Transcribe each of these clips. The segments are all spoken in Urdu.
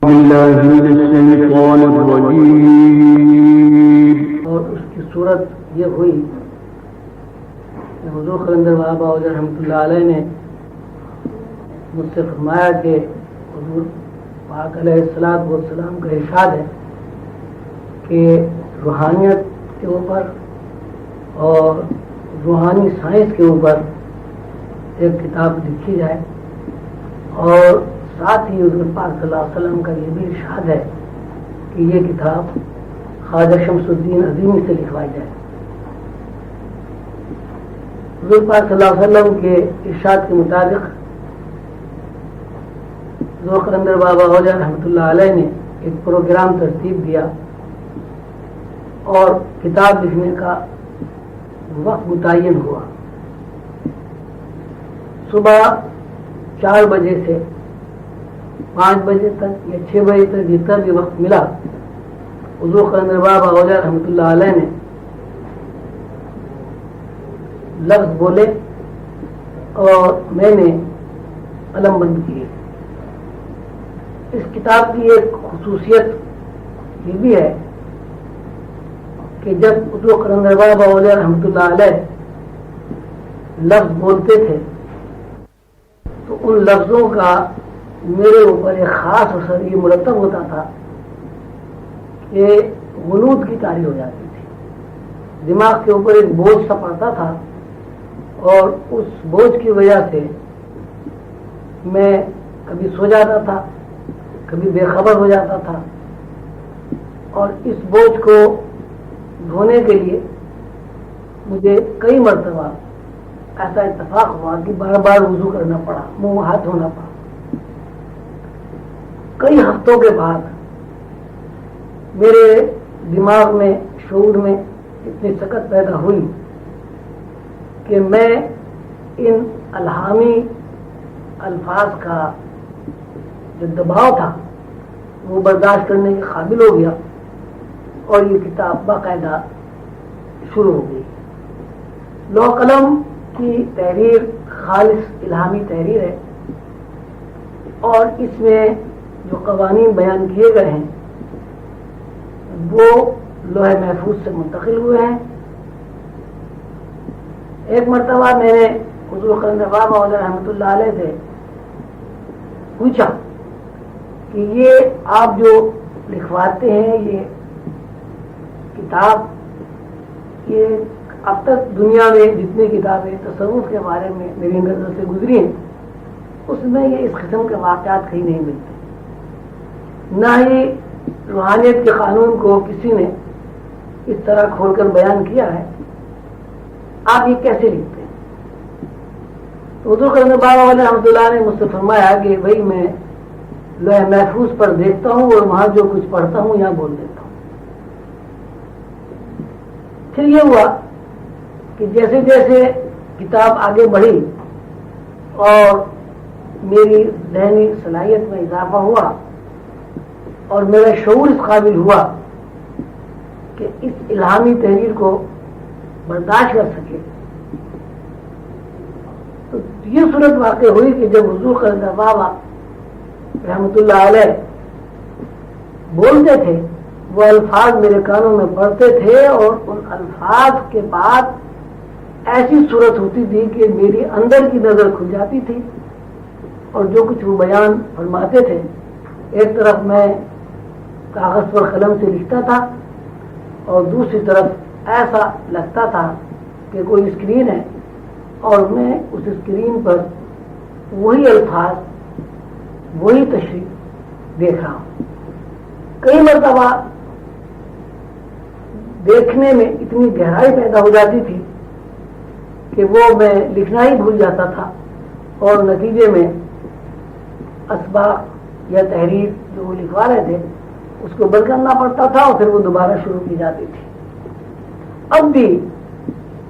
بالله من الشيطان الرجيم. اور اس کی صورت یہ ہوئی کہ حضور قلندر بابا رحمۃ اللہ علیہ نے مجھ سے فرمایا کہ حضور پاک علیہ الصلوۃ والسلام کا ارشاد ہے کہ روحانیت کے اوپر اور روحانی سائنس کے اوپر ایک کتاب لکھی جائے، اور ساتھ ہی حضور پاک صلی اللہ علیہ وسلم کا یہ بھی ارشاد ہے کہ یہ کتاب خواجہ شمس الدین عظیمی سے لکھوائی جائے۔ حضور پاک صلی اللہ علیہ وسلم کے ارشاد کے مطابق حضور قلندر بابا اولیاء رحمۃ اللہ علیہ نے ایک پروگرام ترتیب دیا اور کتاب لکھنے کا وقت متعین ہوا۔ صبح 4 بجے سے 5 بجے تک یا 6 بجے تک جتنا بھی وقت ملا، حضور قلندر بابا اولیاء رحمۃ اللہ علیہ نے لفظ بولے اور میں نے قلم بند کیے۔ اس کتاب کی ایک خصوصیت یہ بھی ہے کہ جب حضور قلندر بابا اولیاء رحمۃ اللہ علیہ لفظ بولتے تھے تو ان لفظوں کا میرے اوپر ایک خاص اثر یہ مرتب ہوتا تھا کہ غنود کی طاری ہو جاتی تھی، دماغ کے اوپر ایک بوجھ سا پڑتا تھا، اور اس بوجھ کی وجہ سے میں کبھی سو جاتا تھا، کبھی بے خبر ہو جاتا تھا، اور اس بوجھ کو دھونے کے لیے مجھے کئی مرتبہ ایسا اتفاق ہوا کہ بار بار وضو کرنا پڑا، منہ ہاتھ دھونا پڑا۔ کئی ہفتوں کے بعد میرے دماغ میں، شعور میں اتنی سکت پیدا ہوئی کہ میں ان الہامی الفاظ کا جو دباؤ تھا وہ برداشت کرنے کے قابل ہو گیا، اور یہ کتاب باقاعدہ شروع ہو گئی۔ لوح قلم کی تحریر خالص الہامی تحریر ہے، اور اس میں جو قوانین بیان کیے گئے ہیں وہ لوح محفوظ سے منتقل ہوئے ہیں۔ ایک مرتبہ میں نے حضور قلندر بابا اولیاء رحمۃ اللہ علیہ سے پوچھا کہ یہ آپ جو لکھواتے ہیں یہ کتاب، یہ اب تک دنیا میں جتنی کتابیں تصوف کے بارے میں میری نظر سے گزری ہیں اس میں یہ اس قسم کے واقعات کہیں نہیں ملتے، نہ ہی روحانیت کے قانون کو کسی نے اس طرح کھول کر بیان کیا ہے، آپ یہ کیسے لکھتے ہیں؟ تو حضور قلندر بابا علیہ رحمۃ اللہ نے مجھ سے فرمایا کہ بھائی میں لوح محفوظ پر دیکھتا ہوں اور وہاں جو کچھ پڑھتا ہوں یہاں بول دیتا ہوں۔ پھر یہ ہوا کہ جیسے جیسے کتاب آگے بڑھی اور میری ذہنی صلاحیت میں اضافہ ہوا اور میرا شعور اس قابل ہوا کہ اس الہامی تحریر کو برداشت کر سکے، تو یہ صورت واقع ہوئی کہ جب حضور قلندر بابا رحمۃ اللہ علیہ بولتے تھے وہ الفاظ میرے کانوں میں پڑتے تھے، اور ان الفاظ کے بعد ایسی صورت ہوتی تھی کہ میری اندر کی نظر کھل جاتی تھی، اور جو کچھ وہ بیان فرماتے تھے ایک طرف میں کاغذ پر قلم سے لکھتا تھا اور دوسری طرف ایسا لگتا تھا کہ کوئی اسکرین ہے اور میں اس اسکرین پر وہی الفاظ، وہی تشریح دیکھ رہا ہوں۔ کئی مرتبہ دیکھنے میں اتنی گہرائی پیدا ہو جاتی تھی کہ وہ میں لکھنا ہی بھول جاتا تھا، اور نتیجے میں اسباق یا تحریر جو وہ لکھوا رہے تھے اس کو بند کرنا پڑتا تھا، اور پھر وہ دوبارہ شروع کی جاتی تھی۔ اب بھی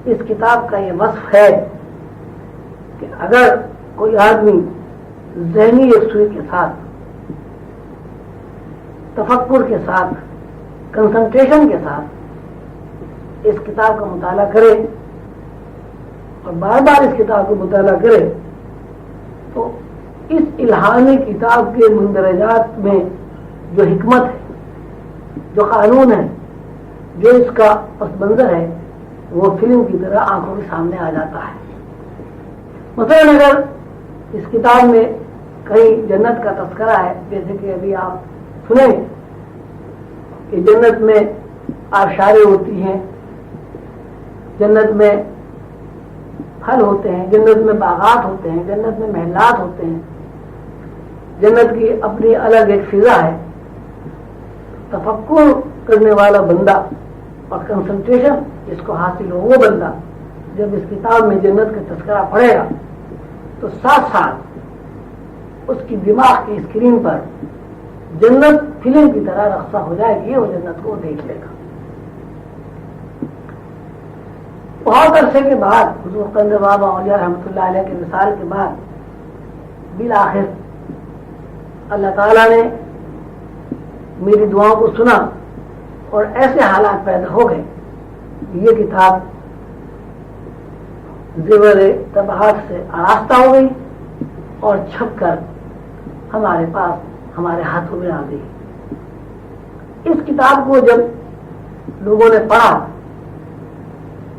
اس کتاب کا یہ وصف ہے کہ اگر کوئی آدمی ذہنی یکسوئی کے ساتھ، تفکر کے ساتھ، کنسنٹریشن کے ساتھ اس کتاب کا مطالعہ کرے اور بار بار اس کتاب کو مطالعہ کرے تو اس الہامی کتاب کے مندرجات میں جو حکمت ہے، جو قانون ہے، جو اس کا پس منظر ہے، وہ فلم کی طرح آنکھوں کے سامنے آ جاتا ہے۔ مثلاً اگر اس کتاب میں کہیں جنت کا تذکرہ ہے، جیسے کہ ابھی آپ سنیں کہ جنت میں آبشاریں ہوتی ہیں، جنت میں پھل ہوتے ہیں، جنت میں باغات ہوتے ہیں، جنت میں محلات ہوتے ہیں، جنت کی اپنی الگ ایک فضا ہے۔ تفکر کرنے والا بندہ اور کنسنٹریشن جس کو حاصل ہو وہ بندہ جب اس کتاب میں جنت کا تذکرہ پڑھے گا تو ساتھ ساتھ اس کی دماغ کی اسکرین پر جنت فلم کی طرح رقصہ ہو جائے گی، وہ جنت کو دیکھ لے گا۔ بہت عرصے کے بعد حضور قندر بابا اولیاء رحمۃ اللہ علیہ کے وصال کے بعد بالآخر اللہ تعالیٰ نے میری دعاؤں کو سنا اور ایسے حالات پیدا ہو گئے یہ کتاب زیور طبعات سے آراستہ ہو گئی اور چھپ کر ہمارے پاس ہمارے ہاتھوں میں آ گئی۔ اس کتاب کو جب لوگوں نے پڑھا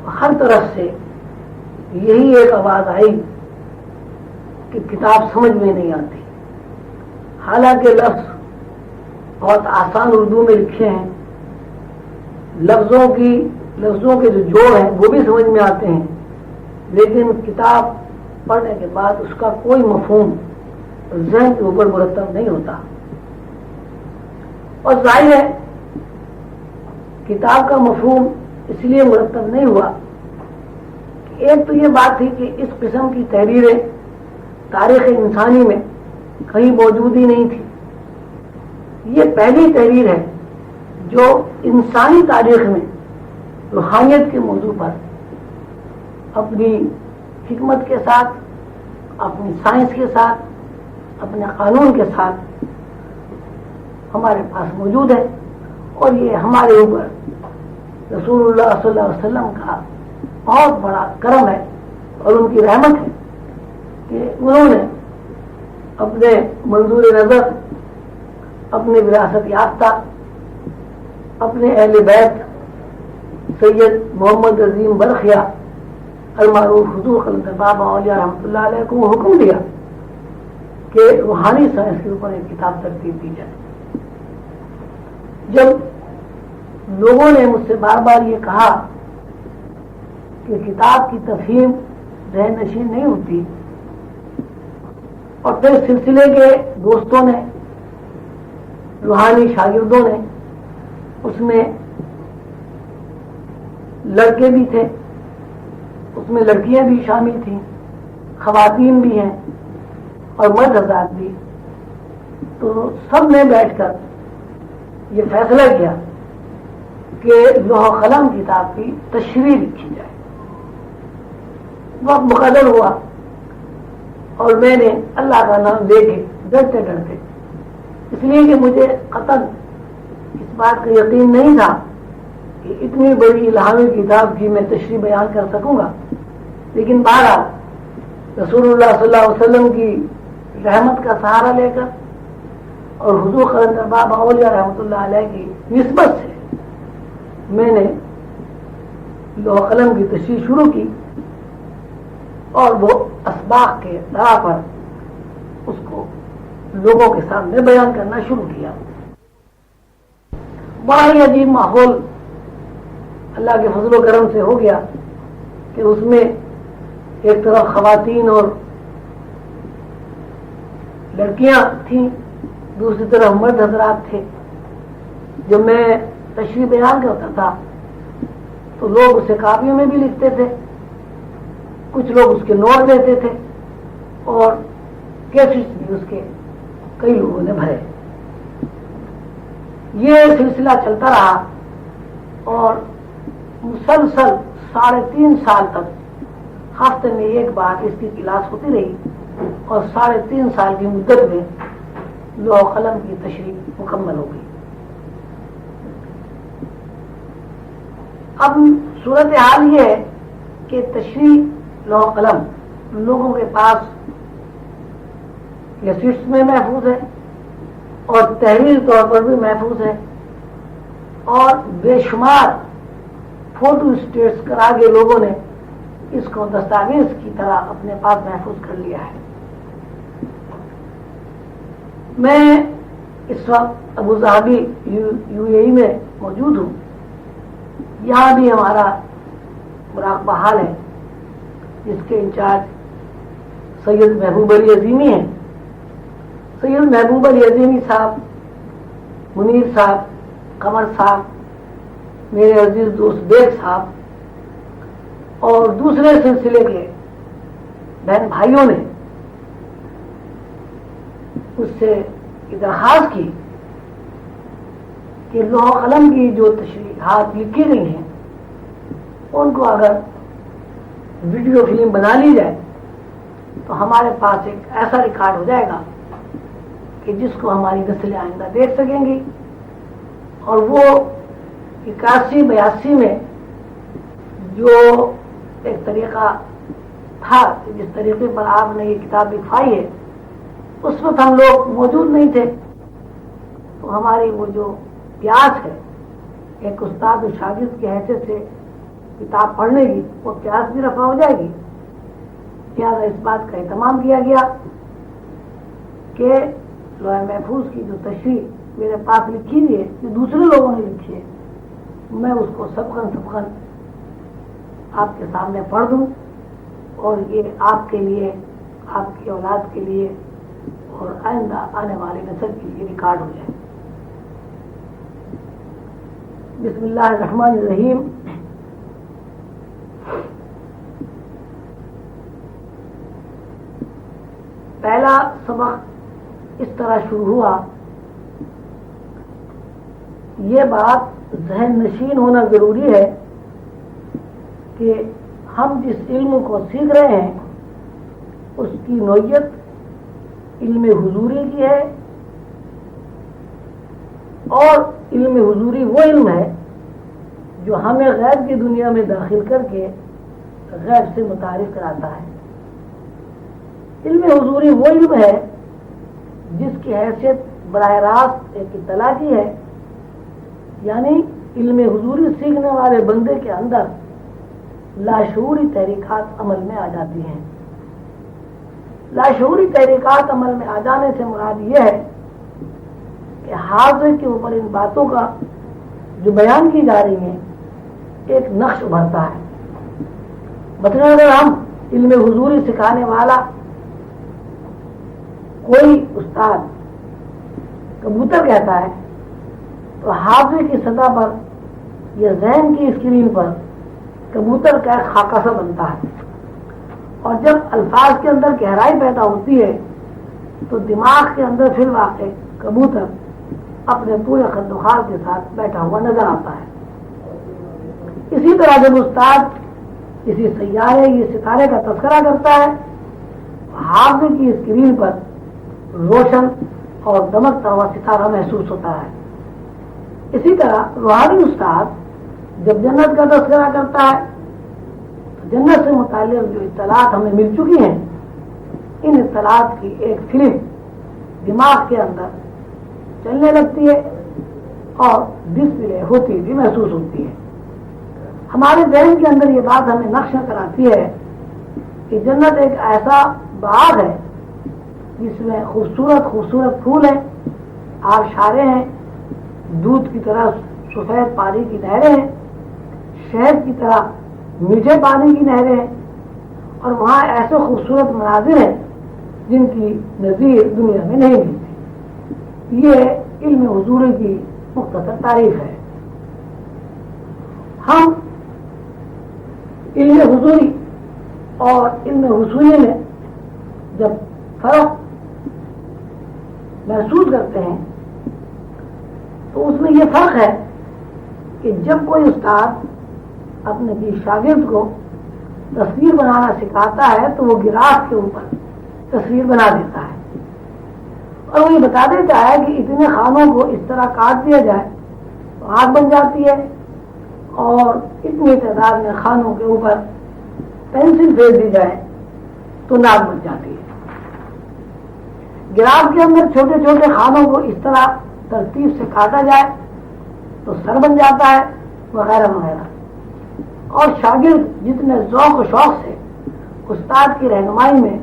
تو ہر طرف سے یہی ایک آواز آئی کہ کتاب سمجھ میں نہیں آتی، حالانکہ لفظ بہت آسان اردو میں لکھے ہیں، لفظوں کے جو جوڑ ہیں وہ بھی سمجھ میں آتے ہیں، لیکن کتاب پڑھنے کے بعد اس کا کوئی مفہوم ذہن کے اوپر مرتب نہیں ہوتا۔ اور ظاہر ہے کتاب کا مفہوم اس لیے مرتب نہیں ہوا کہ ایک تو یہ بات تھی کہ اس قسم کی تحریریں تاریخ انسانی میں کہیں موجود ہی نہیں تھی۔ یہ پہلی تحریر ہے جو انسانی تاریخ میں روحانیت کے موضوع پر اپنی حکمت کے ساتھ، اپنی سائنس کے ساتھ، اپنے قانون کے ساتھ ہمارے پاس موجود ہے، اور یہ ہمارے اوپر رسول اللہ صلی اللہ علیہ وسلم کا بہت بڑا کرم ہے اور ان کی رحمت ہے کہ انہوں نے اپنے منظور نظر، اپنے وراثت یافتہ، اپنے اہل بیت سید محمد عظیم برخیا المعروف حضور قلندر بابا اولیاء رحمۃ اللہ علیہ کو حکم دیا کہ روحانی سائنس کے اوپر ایک کتاب ترتیب دی جائے۔ جب لوگوں نے مجھ سے بار بار یہ کہا کہ کتاب کی تفہیم ذہن نشین نہیں ہوتی، اور پھر سلسلے کے دوستوں نے، روحانی شاگردوں نے، اس میں لڑکے بھی تھے، اس میں لڑکیاں بھی شامل تھیں، خواتین بھی ہیں اور مرد حضرات بھی، تو سب نے بیٹھ کر یہ فیصلہ کیا کہ لوح قلم کتاب کی تشریح لکھی جائے۔ وقت مقرر ہوا اور میں نے اللہ کا نام لے کے ڈرتے ڈرتے، اس لیے کہ مجھے قطعاً اس بات کا یقین نہیں تھا کہ اتنی بڑی الہامی کتاب کی میں تشریح بیان کر سکوں گا، لیکن بہرحال رسول اللہ صلی اللہ علیہ وسلم کی رحمت کا سہارا لے کر اور حضور قلندر بابا اولیاء رحمۃ اللہ علیہ کی نسبت سے میں نے لوح قلم کی تشریح شروع کی، اور وہ اسباق کے طرح پر اس کو لوگوں کے سامنے بیان کرنا شروع کیا۔ بڑا ہی عجیب ماحول اللہ کے فضل و کرم سے ہو گیا کہ اس میں ایک طرف خواتین اور لڑکیاں تھیں، دوسری طرف مرد حضرات تھے۔ جب میں تشریح بیان کرتا تھا تو لوگ اسے کاپیوں میں بھی لکھتے تھے، کچھ لوگ اس کے نوٹ دیتے تھے، اور کیسٹس بھی اس کے کئی لوگوں نے بھرے۔ یہ سلسلہ چلتا رہا اور مسلسل 3.5 سال تک ہفتے میں ایک بار اس کی کلاس ہوتی رہی، اور 3.5 سال کی مدت میں لوح قلم کی تشریح مکمل ہو گئی۔ اب صورتحال یہ ہے کہ تشریح لوح قلم لوگوں کے پاس کیسٹس میں محفوظ ہے، اور تحریری طور پر بھی محفوظ ہے، اور بے شمار فوٹو اسٹیٹس کرا کے لوگوں نے اس کو دستاویز کی طرح اپنے پاس محفوظ کر لیا ہے۔ میں اس وقت ابو ظہبی یو اے ای میں موجود ہوں، یہاں بھی ہمارا مراقبہ حال ہے جس کے انچارج سید محبوب علی عظیمی ہیں۔ سید محبوب علی عظیمی صاحب، منیر صاحب، قمر صاحب، میرے عزیز دوست بیگ صاحب اور دوسرے سلسلے کے بہن بھائیوں نے اس سے درخواست کی کہ لوح قلم کی جو تشریحات لکھی گئی ہیں ان کو اگر ویڈیو فلم بنا لی جائے تو ہمارے پاس ایک ایسا ریکارڈ ہو جائے گا کہ جس کو ہماری نسل آئندہ دیکھ سکیں گی، اور وہ 81-82 میں جو ایک طریقہ تھا، جس طریقے پر آپ نے یہ کتاب لکھوائی ہے، اس وقت ہم لوگ موجود نہیں تھے، تو ہماری وہ جو پیاس ہے ایک استاد و شاگرد کی حیثیت سے کتاب پڑھنے کی، وہ پیاس بھی رفع ہو جائے گی۔ لہٰذا اس بات کا اہتمام کیا گیا کہ لوح محفوظ کی جو تشریح میرے پاس لکھی ہوئی ہے، جو دوسرے لوگوں نے لکھی ہے، میں اس کو سبقاً آپ کے سامنے پڑھ دوں، اور یہ آپ کے لیے، آپ کی اولاد کے لیے اور آئندہ آنے والی نسل کے لیے ریکارڈ ہو جائے۔ بسم اللہ الرحمن الرحیم۔ پہلا سبق اس طرح شروع ہوا، یہ بات ذہن نشین ہونا ضروری ہے کہ ہم جس علم کو سیکھ رہے ہیں اس کی نوعیت علم حضوری کی ہے، اور علم حضوری وہ علم ہے جو ہمیں غیب کی دنیا میں داخل کر کے غیب سے متعارف کراتا ہے۔ علم حضوری وہ علم ہے جس کی حیثیت براہ راست ایک اطلاع کی ہے، یعنی علم حضوری سیکھنے والے بندے کے اندر لاشعوری تحریکات عمل میں آ جاتی ہیں۔ لاشعوری تحریکات عمل میں آ جانے سے مراد یہ ہے کہ حاضر کے اوپر ان باتوں کا جو بیان کی جا رہی ہیں ایک نقش ابھرتا ہے۔ مثلا اگر ہم علم حضوری سکھانے والا کوئی استاد کبوتر کہتا ہے تو حافظ کی سطح پر یا ذہن کی اسکرین پر کبوتر کا ایک خاکہ سا بنتا ہے، اور جب الفاظ کے اندر گہرائی پیدا ہوتی ہے تو دماغ کے اندر پھر واقع کبوتر اپنے پورے خد و خال کے ساتھ بیٹھا ہوا نظر آتا ہے۔ اسی طرح جب استاد کسی سیارے یا ستارے کا تذکرہ کرتا ہے، حافظ کی اسکرین پر روشن اور دمکتا ہوا ستارہ محسوس ہوتا ہے۔ اسی طرح روحانی استاد جب جنت کا تذکرہ کرتا ہے تو جنت سے متعلق جو اطلاعات ہمیں مل چکی ہیں، ان اطلاعات کی ایک فلم دماغ کے اندر چلنے لگتی ہے اور ڈسپلے ہوتی بھی محسوس ہوتی ہے۔ ہمارے ذہن کے اندر یہ بات ہمیں نقش کراتی ہے کہ جنت ایک ایسا باغ ہے جس میں خوبصورت خوبصورت پھول ہیں، آبشاریں ہیں، دودھ کی طرح سفید پانی کی نہریں ہیں، شہد کی طرح میٹھے پانی کی نہریں ہیں، اور وہاں ایسے خوبصورت مناظر ہیں جن کی نظیر دنیا میں نہیں ملتی۔ یہ علم حضوری کی مختصر تعریف ہے۔ ہم علم حضوری اور علم حصولی میں جب فرق محسوس کرتے ہیں تو اس میں یہ فرق ہے کہ جب کوئی استاد اپنے بھی شاگرد کو تصویر بنانا سکھاتا ہے تو وہ گراف کے اوپر تصویر بنا دیتا ہے، اور وہ یہ بتا دیتا ہے کہ اتنے خانوں کو اس طرح کاٹ دیا جائے تو آنکھ بن جاتی ہے، اور اتنی تعداد میں خانوں کے اوپر پینسل پھیر دی جائے تو ناک بن جاتی ہے۔ گراف کے اندر چھوٹے چھوٹے خانوں کو اس طرح ترتیب سے کاٹا جائے تو سر بن جاتا ہے، وغیرہ وغیرہ. اور شاگرد جتنے ذوق و شوق سے استاد کی رہنمائی میں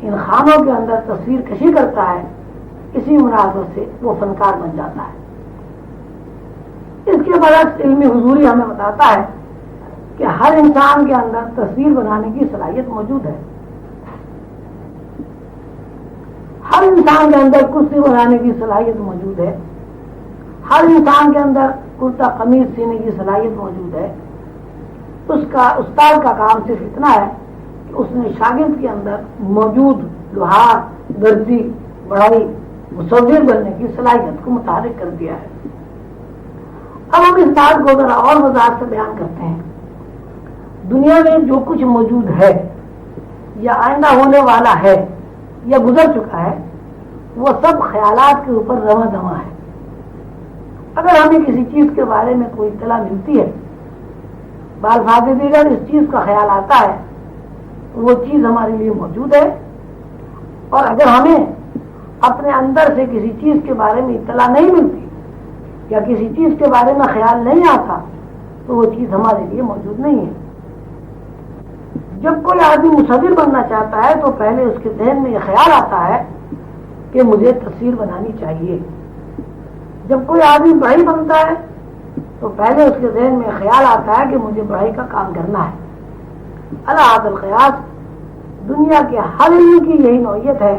ان خانوں کے اندر تصویر کشی کرتا ہے، اسی مناسبت سے وہ فنکار بن جاتا ہے. اس کے برعکس علم حضوری ہمیں بتاتا ہے کہ ہر انسان کے اندر تصویر بنانے کی صلاحیت موجود ہے. ہر انسان کے اندر کرسی بنانے کی صلاحیت موجود ہے. ہر انسان کے اندر کرتا قمیض سینے کی صلاحیت موجود ہے. اس کا استاد کا کام صرف اتنا ہے کہ اس نے شاگرد کے اندر موجود لوہار، درزی، بڑھائی، مصور بننے کی صلاحیت کو متحرک کر دیا ہے. اب ہم اس بات کو ذرا اور وضاحت سے بیان کرتے ہیں. دنیا میں جو کچھ موجود ہے یا آئندہ ہونے والا ہے یا گزر چکا ہے، وہ سب خیالات کے اوپر رواں دواں ہے. اگر ہمیں کسی چیز کے بارے میں کوئی اطلاع ملتی ہے، بالفاظ دیگر اس چیز کا خیال آتا ہے، وہ چیز ہمارے لیے موجود ہے. اور اگر ہمیں اپنے اندر سے کسی چیز کے بارے میں اطلاع نہیں ملتی یا کسی چیز کے بارے میں خیال نہیں آتا تو وہ چیز ہمارے لیے موجود نہیں ہے. جب کوئی آدمی مصور بننا چاہتا ہے تو پہلے اس کے ذہن میں یہ خیال آتا ہے کہ مجھے تصویر بنانی چاہیے. جب کوئی آدمی بڑھئی بنتا ہے تو پہلے اس کے ذہن میں خیال آتا ہے کہ مجھے بڑھئی کا کام کرنا ہے. علی ھذا القیاس دنیا کے ہر علم کی یہی نوعیت ہے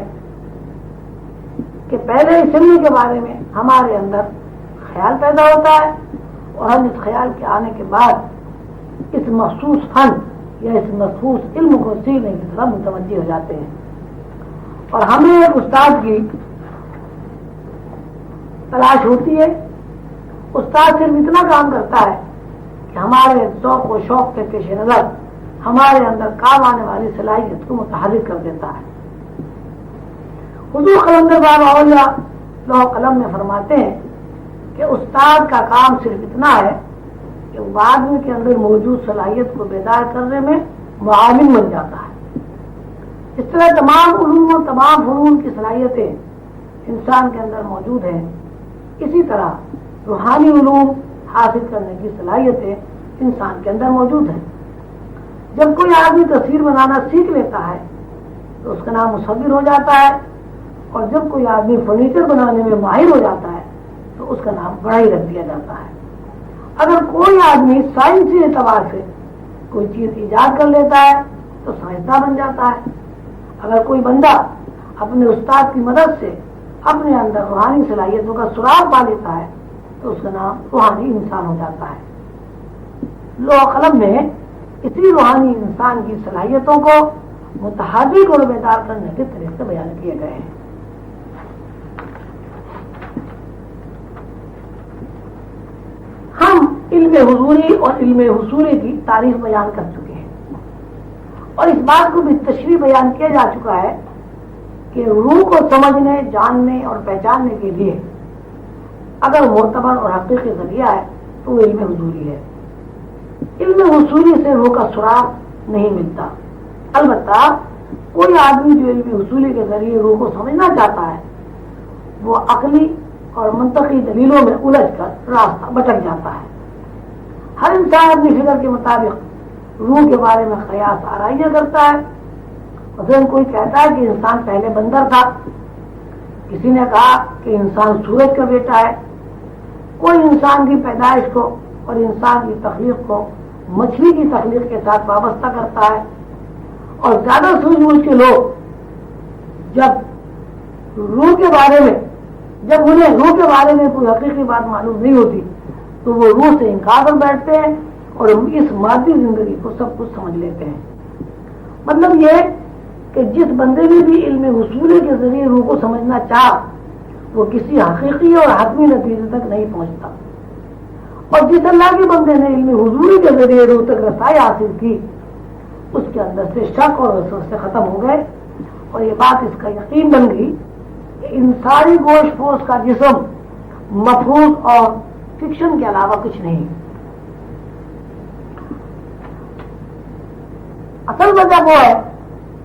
کہ پہلے اس علم کے بارے میں ہمارے اندر خیال پیدا ہوتا ہے اور ہم اس خیال کے آنے کے بعد اس مخصوص فن یا اس مخصوص علم کو سیکھنے کی طرف متوجہ ہو جاتے ہیں. اور ہمیں ایک استاد کی تلاش ہوتی ہے. استاد صرف اتنا کام کرتا ہے کہ ہمارے ذوق و شوق کے پیش نظر ہمارے اندر کام آنے والی صلاحیت کو متحرک کر دیتا ہے. حضور قلندر بابا اولیاء لوح قلم میں فرماتے ہیں کہ استاد کا کام صرف اتنا ہے کہ وہ آدمی کے اندر موجود صلاحیت کو بیدار کرنے میں معاون بن جاتا ہے. اس طرح تمام علوم و تمام فنون کی صلاحیتیں انسان کے اندر موجود ہیں. اسی طرح روحانی علوم حاصل کرنے کی صلاحیتیں انسان کے اندر موجود ہیں. جب کوئی آدمی تصویر بنانا سیکھ لیتا ہے تو اس کا نام مصور ہو جاتا ہے، اور جب کوئی آدمی فرنیچر بنانے میں ماہر ہو جاتا ہے تو اس کا نام بڑھئی رکھ دیا جاتا ہے. اگر کوئی آدمی سائنسی اعتبار سے کوئی چیز ایجاد کر لیتا ہے تو سائنسداں بن جاتا ہے. اگر کوئی بندہ اپنے استاد کی مدد سے اپنے اندر روحانی صلاحیتوں کا سراغ پا لیتا ہے تو اس کا نام روحانی انسان ہو جاتا ہے. لوح قلم میں اسی روحانی انسان کی صلاحیتوں کو متحرک اور بیدار کرنے کے طریقے بیان کیے گئے ہیں. ہم علم حضوری اور علم حصولی کی تعریف بیان کر چکے ہیں اور اس بات کو بھی تشریح بیان کیا جا چکا ہے کہ روح کو سمجھنے، جاننے اور پہچاننے کے لیے اگر معتبر اور حقیقی ذریعہ ہے تو وہ علم حضوری ہے. علم حصولی سے روح کا سراغ نہیں ملتا. البتہ کوئی آدمی جو علم حصولی کے ذریعے روح کو سمجھنا چاہتا ہے وہ عقلی اور منطقی دلیلوں میں الجھ کر راستہ بھٹک جاتا ہے. ہر انسان اپنی فکر کے مطابق روح کے بارے میں قیاس آرائیاں کرتا ہے. مثلا کوئی کہتا ہے کہ انسان پہلے بندر تھا، کسی نے کہا کہ انسان سورج کا بیٹا ہے، کوئی انسان کی پیدائش کو اور انسان کی تخلیق کو مچھلی کی تخلیق کے ساتھ وابستہ کرتا ہے. اور زیادہ سوچ بوجھ کے لوگ جب روح کے بارے میں جب انہیں روح کے بارے میں کوئی حقیقی بات معلوم نہیں ہوتی تو وہ روح سے انکار کر بیٹھتے ہیں اور اس مادی زندگی کو سب کچھ سمجھ لیتے ہیں. مطلب یہ کہ جس بندے نے بھی علم حصولی کے ذریعے روح کو سمجھنا چاہا وہ کسی حقیقی اور حتمی نتیجے تک نہیں پہنچتا، اور جس اللہ کے بندے نے علم حضوری کے ذریعے روح تک رسائی حاصل کی اس کے اندر سے شک اور وسوسے ختم ہو گئے اور یہ بات اس کا یقین بن گئی کہ انسانی گوشت پوش کا جسم مفروض اور فکشن کے علاوہ کچھ نہیں. اصل وجہ وہ ہے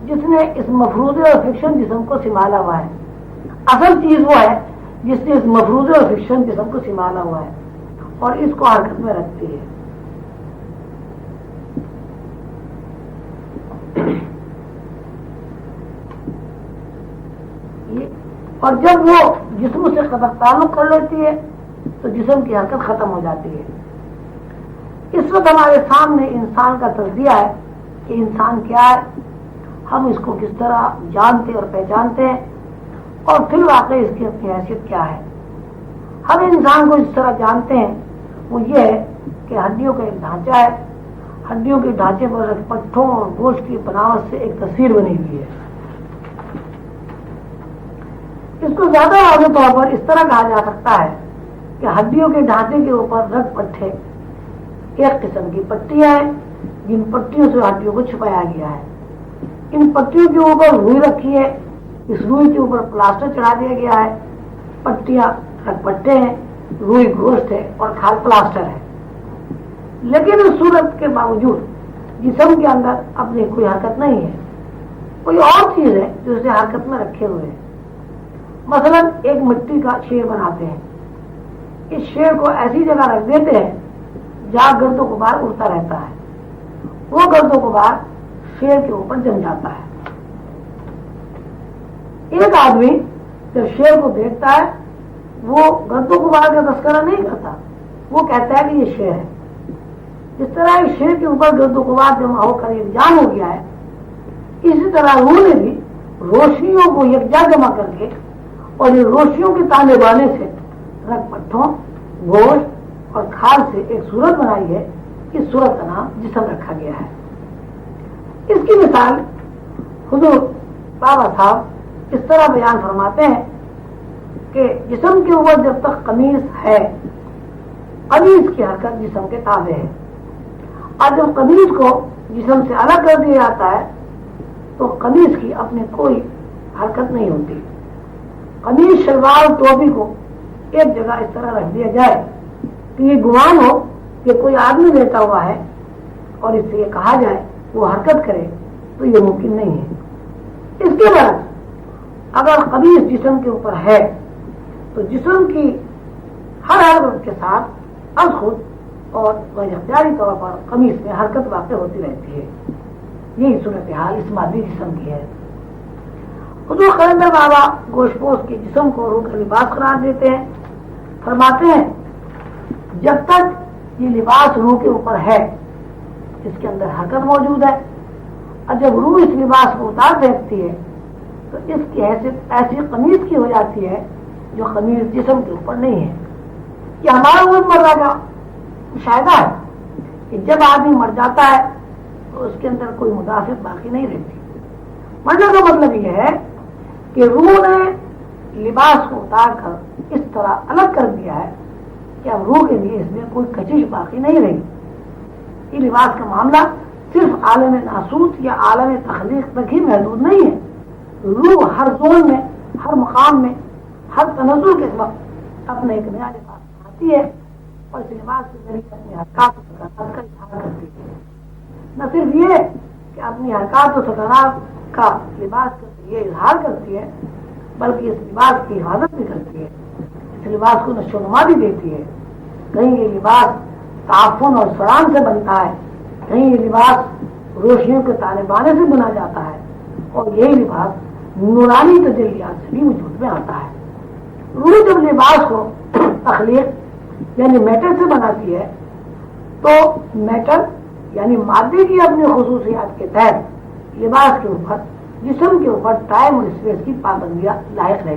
جس نے اس مفروضے اور فکشن جسم کو سنبھالا ہوا ہے. اصل چیز وہ ہے جس نے اس مفروضے اور فکشن جسم کو سنبھالا ہوا ہے اور اس کو حرکت میں رکھتی ہے. اور جب وہ جسم سے تعلق کر لیتی ہے تو جسم کی حرکت ختم ہو جاتی ہے. اس وقت ہمارے سامنے انسان کا تجزیہ ہے کہ انسان کیا ہے, ہم اس کو کس طرح جانتے اور پہچانتے ہیں, اور پھر واقعی اس کی اپنی حیثیت کیا ہے. ہم انسان کو اس طرح جانتے ہیں وہ یہ ہے کہ ہڈیوں کا ایک ڈھانچہ ہے, ہڈیوں کے ڈھانچے پر پٹھوں اور گوشت کی بناوٹ سے ایک تصویر بنی ہوئی ہے. اس کو زیادہ واضح طور پر اس طرح کہا جا سکتا ہے کہ ہڈیوں کے ڈھانچے کے اوپر رگ پٹھے ایک قسم کی پٹیاں ہیں جن پٹیوں سے ہڈیوں کو چھپایا گیا ہے. ان پٹیوں کے اوپر روئی رکھی ہے, اس روئی کے اوپر پلاسٹر چڑھا دیا گیا ہے. پٹیاں رگ پٹے ہیں, روئی گوشت ہے اور کھال پلاسٹر ہے. لیکن اس صورت کے باوجود جسم کے اندر اپنی کوئی حرکت نہیں ہے, کوئی اور چیز ہے جو اسے حرکت میں رکھے ہوئے ہے. مثلا ایک مٹی کا شیر بناتے ہیں, اس شیر کو ایسی جگہ رکھ دیتے ہیں جہاں گرد و غبار اڑتا رہتا ہے. وہ گرد و غبار شیر کے اوپر جم جاتا ہے. ایک آدمی جب شیر کو دیکھتا ہے وہ گرد و غبار کا تذکرہ نہیں کرتا, وہ کہتا ہے کہ یہ شیر ہے. جس طرح ایک شیر کے اوپر گرد و غبار جمع ہو کر ایک جان ہو گیا ہے, اسی طرح روح نے بھی روشنیوں کو یکجا جمع کر کے اور یہ روشنیوں کے تانے بانے سے رگ پٹھوں, گوشت اور کھال سے ایک صورت بنائی ہے. اس صورت کا نام جسم رکھا گیا ہے. اس کی مثال حضور بابا صاحب اس طرح بیان فرماتے ہیں کہ جسم کے اوپر جب تک قمیص ہے, قمیص کی حرکت جسم کے تابع ہے, اور جب قمیص کو جسم سے الگ کر دیا جاتا ہے تو قمیص کی اپنی کوئی حرکت نہیں ہوتی. قمیص, شلوار, ٹوپی کو ایک جگہ اس طرح رکھ دیا جائے کہ یہ گمان ہو کہ کوئی آدمی لیٹا ہوا ہے اور اس سے یہ کہا جائے وہ حرکت کرے تو یہ ممکن نہیں ہے. اس کے بعد اگر قمیص جسم کے اوپر ہے تو جسم کی ہر حرکت کے ساتھ از خود اور اختیاری طور پر قمیص میں حرکت واقع ہوتی رہتی ہے. یہی صورتحال اس مادی جسم کی ہے. حضور قلندر بابا گوشت پوش کے جسم کو روح کا لباس قرار دیتے ہیں. فرماتے ہیں جب تک یہ لباس روح کے اوپر ہے اس کے اندر حرکت موجود ہے, اور جب روح اس لباس کو اتار پھینکتی ہے تو اس کی حیثیت ایسی قمیص کی ہو جاتی ہے جو قمیص جسم کے اوپر نہیں ہے. یہ ہمارا روزمرہ کا مشاہدہ ہے کہ جب آدمی مر جاتا ہے تو اس کے اندر کوئی مدافعت باقی نہیں رہتی. مرنے کا مطلب یہ ہے کہ روح نے لباس کو اتار کر اس طرح الگ کر دیا ہے کہ اب روح کے لیے اس میں کوئی کشش باقی نہیں رہی. یہ لباس کا معاملہ صرف عالم ناسوت یا عالم تخلیق تک ہی محدود نہیں ہے. روح ہر زون میں, ہر مقام میں, ہر تنزل کے وقت اپنے ایک نیا لباس بناتی ہے اور اس لباس کے ذریعے اپنی حرکات کا اظہار کرتی ہے. نہ صرف یہ کہ اپنی حرکات و سکنات کا لباس کے ذریعے اظہار کرتی ہے بلکہ اس لباس کی حفاظت بھی کرتی ہے. اس لباس کو نشو و نما بھی دیتی ہے. کہیں یہ لباس تعفن اور سڑان سے بنتا ہے, کہیں یہ لباس روشنیوں کے تانے بانے سے بنا جاتا ہے, اور یہی لباس نورانی تجلیات سے بھی وجود میں آتا ہے. روح جب لباس کو تخلیق یعنی میٹر سے بناتی ہے تو میٹر یعنی مادے کی اپنی خصوصیات کے تحت لباس کے اوپر, جسم کے اوپر ٹائم اور اسپیس کی پابندیاں لاحق رہتی